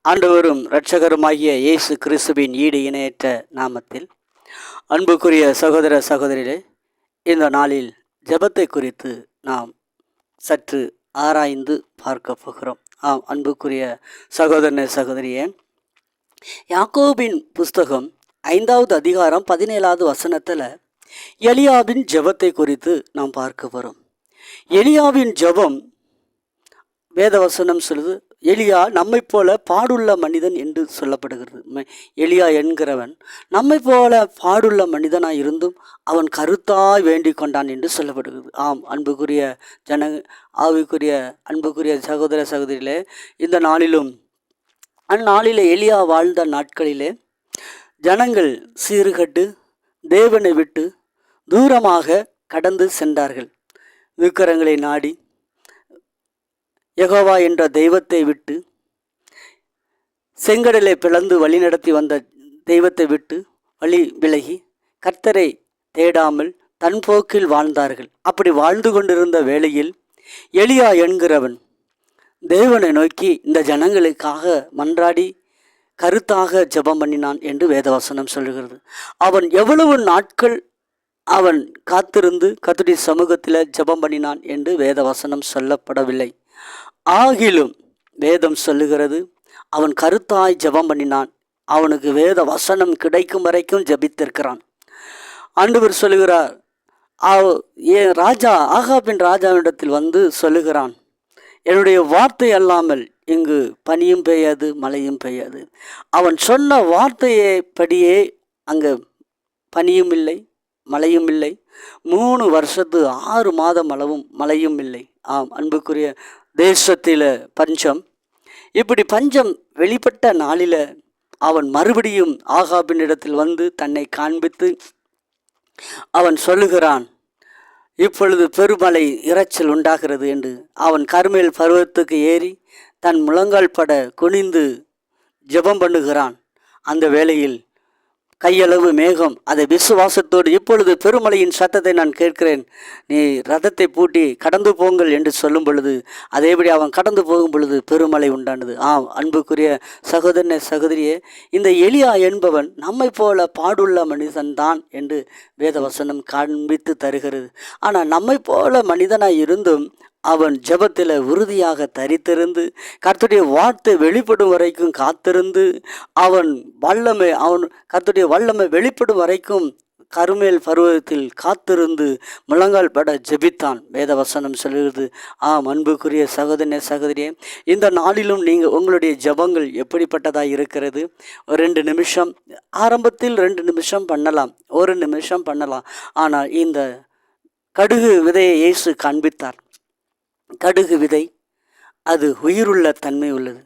ஆண்டவரும் இரட்சகருமாகிய இயேசு கிறிஸ்துவின் ஈடு இணையற்ற நாமத்தில் அன்புக்குரிய சகோதர சகோதரிகளே, இந்த நாளில் ஜெபத்தை குறித்து நாம் சற்று ஆராய்ந்து பார்க்க போகிறோம். அன்புக்குரிய சகோதரனே சகோதரியே, யாக்கோபின் புஸ்தகம் 5வது அதிகாரம் 17வது வசனத்தில் எலியாவின் ஜெபத்தை குறித்து நாம் பார்க்க போகிறோம். எலியாவின் ஜெபம் வேதவசனம் சொல்லுது, எலியா நம்மை போல பாடுள்ள மனிதன் என்று சொல்லப்படுகிறது. எலியா என்கிறவன் நம்மை போல பாடுள்ள மனிதனாய் இருந்தும் அவன் கருத்தாய் வேண்டிக் கொண்டான் என்று சொல்லப்படுகிறது. அன்புக்குரிய அன்புக்குரிய சகோதர சகோதரிகளே, இந்த நாளிலும் அந்நாளிலே எலியா வாழ்ந்த நாட்களிலே ஜனங்கள் சீர்கட்டு தேவனை விட்டு தூரமாக கடந்து சென்றார்கள். விக்கிரங்களை நாடி யெகோவா என்ற தெய்வத்தை விட்டு, செங்கடலை பிளந்து வழிநடத்தி வந்த தெய்வத்தை விட்டு வழி விலகி கர்த்தரை தேடாமல் தன் போக்கில் வாழ்ந்தார்கள். அப்படி வாழ்ந்து கொண்டிருந்த வேளையில் எலியா என்கிறவன் தேவனை நோக்கி இந்த ஜனங்களுக்காக மன்றாடி கருத்தாக ஜெபம் பண்ணினான் என்று வேதவசனம் சொல்லுகிறது. அவன் எவ்வளவு நாட்கள் அவன் காத்திருந்து கர்த்தருடைய சமூகத்தில் ஜெபம் பண்ணினான் என்று வேதவசனம் சொல்லப்படவில்லை. ஆகிலும் வேதம் சொல்லுகிறது, அவன் கருத்தாய் ஜெபம் பண்ணினான். அவனுக்கு வேத வசனம் கிடைக்கும் வரைக்கும் ஜெபித்திருக்கிறான். ஆண்டவர் சொல்லுகிறார், ராஜா ஆகாபின் ராஜாவிடத்தில் வந்து சொல்லுகிறான், என்னுடைய வார்த்தை அல்லாமல் இங்கு பனியும் பெய்யாது மழையும் பெய்யாது. அவன் சொன்ன வார்த்தையை படியே அங்கே பனியும் இல்லை மழையும் இல்லை. 3 வருஷத்து 6 மாதம் அளவும் மழையும் இல்லை. அன்புக்குரிய தேசத்தில் பஞ்சம். இப்படி பஞ்சம் வெளிப்பட்ட நாளில் அவன் மறுபடியும் ஆகாபின் இடத்தில் வந்து தன்னை காண்பித்து அவன் சொல்லுகிறான், இப்பொழுது பெருமழை இரைச்சல் உண்டாகிறது என்று. அவன் கர்மேல் பர்வதத்துக்கு ஏறி தன் முழங்கால் பட குனிந்து ஜெபம் பண்ணுகிறான். அந்த வேளையில் கையளவு மேகம் அதை விசுவாசத்தோடு, இப்பொழுது பெருமழையின் சத்தத்தை நான் கேட்கிறேன், நீ ரதத்தை பூட்டி கடந்து போங்கள் என்று சொல்லும் பொழுது அதேபடி அவன் கடந்து போகும் பொழுது பெருமழை உண்டானது. அன்புக்குரிய சகோதரனே சகோதரியே, இந்த எலியா என்பவன் நம்மை போல பாடுள்ள மனிதன்தான் என்று வேதவசனம் காண்பித்து தருகிறது. ஆனால் நம்மை போல மனிதனாய் இருந்தும் அவன் ஜெபத்தில் உறுதியாக தரித்திருந்து கர்த்தருடைய வார்த்தை வெளிப்படும் வரைக்கும் காத்திருந்து அவன் கர்த்தருடைய வல்லமை வெளிப்படும் வரைக்கும் கர்மேல் பர்வதத்தில் காத்திருந்து முழங்கால் பட ஜெபித்தான். வேதவசனம் சொல்லுகிறது. அன்புக்குரிய சகோதரனே சகோதரியே, இந்த நாளிலும் நீங்கள் உங்களுடைய ஜெபங்கள் எப்படிப்பட்டதாக இருக்கிறது? 2 நிமிஷம் ஆரம்பத்தில் 2 நிமிஷம் பண்ணலாம், 1 நிமிஷம் பண்ணலாம். ஆனால் இந்த கடுகு விதையை இயேசு காண்பித்தார். கடுகு விதை அது உயிருள்ள தன்மை உள்ளது.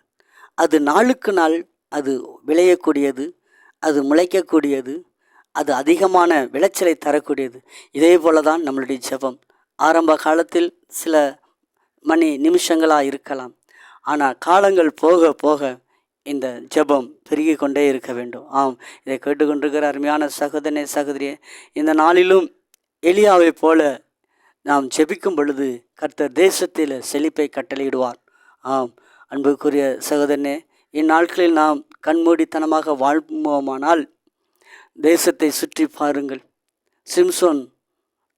அது நாளுக்கு நாள் அது விளையக்கூடியது, அது முளைக்கக்கூடியது, அது அதிகமான விளைச்சலை தரக்கூடியது. இதே போல தான் நம்மளுடைய ஜெபம். ஆரம்ப காலத்தில் சில மணி நிமிஷங்களாக இருக்கலாம். ஆனால் காலங்கள் போக போக இந்த ஜெபம் பெருகி கொண்டே இருக்க வேண்டும். இதை கேட்டுக்கொண்டிருக்கிற அருமையான சகோதரனே சகோதரியே, இந்த நாளிலும் எலியாவை போல நாம் ஜெபிக்கும் பொழுது கர்த்தர் தேசத்தில் செழிப்பை கட்டளையிடுவார். அன்புக்குரிய சகோதரனே, இந்நாட்களில் நாம் கண்மூடித்தனமாக வாழ்வோமானால் தேசத்தை சுற்றி பாருங்கள். சிம்சோன்,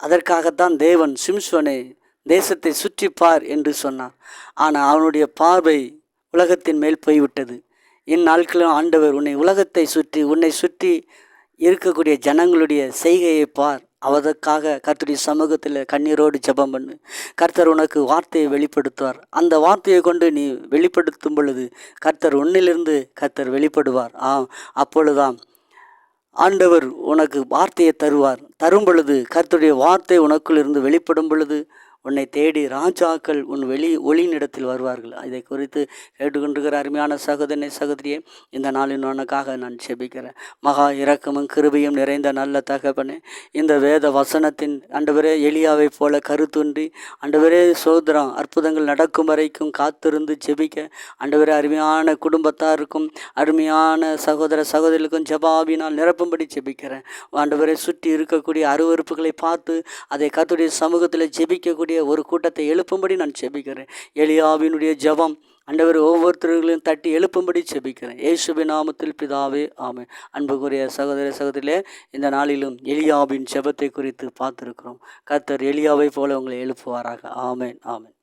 அதற்காகத்தான் தேவன் சிம்சோனை தேசத்தை சுற்றி பார் என்று சொன்னார். ஆனால் அவனுடைய பார்வை உலகத்தின் மேல் போய்விட்டது. இந்நாட்களில் ஆண்டவர் உன்னை சுற்றி இருக்கக்கூடிய ஜனங்களுடைய செய்கையை பார், அவதற்காக கர்த்தருடைய சமூகத்தில் கண்ணீரோடு ஜெபம் பண்ணு. கர்த்தர் உனக்கு வார்த்தையை வெளிப்படுத்துவார். அந்த வார்த்தையை கொண்டு நீ வெளிப்படுத்தும் பொழுது கர்த்தர் உன்னிலிருந்து கர்த்தர் வெளிப்படுவார். அப்பொழுதுதான் ஆண்டவர் உனக்கு வார்த்தையை தரும் பொழுது கர்த்தருடைய வார்த்தை உனக்குள் இருந்து வெளிப்படும் பொழுது உன்னை தேடி ராஜாக்கள் உன் ஒளியினிடத்தில் வருவார்கள். இதை குறித்து கேட்டுக்கொண்டிருக்கிற அருமையான சகோதரனே சகோதரியே, இந்த நாளின் உனக்காக நான் ஜெபிக்கிறேன். மகா இரக்கமும் கிருபையும் நிறைந்த நல்ல தகப்பனே, இந்த வேத வசனத்தின் ஆண்டவரே எலியாவை போல கருத்துன்றி ஆண்டவரே சோதரம் அற்புதங்கள் நடக்கும் வரைக்கும் காத்திருந்து ஜெபிக்க ஆண்டவரே அருமையான குடும்பத்தாருக்கும் அருமையான சகோதர சகோதரிகளுக்கும் ஜெபாவினால் நிரப்பும்படி ஜெபிக்கிறேன். ஆண்டவரே சுற்றி இருக்கக்கூடிய அருவருப்புகளை பார்த்து அதை கர்த்தருடைய சமூகத்தில் ஜெபிக்கக்கூடிய ஒரு கூட்டத்தை எழுப்பும்படி நான் ஜெபிக்கிறேன். எலியாவினுடைய ஜெபம் ஆண்டவர் ஒவ்வொருத்தர்களையும் தட்டி எழுப்பும்படி செபிக்கிறேன். இயேசுவின் நாமத்தில் பிதாவே, ஆமென். அன்புக்குரிய சகோதர சகோதரிகளே, இந்த நாளிலும் எலியாவின் ஜெபத்தை குறித்து பார்த்திருக்கிறோம். கர்த்தர் எலியாவை போல உங்களை எழுப்புவாராக. ஆமென், ஆமென்.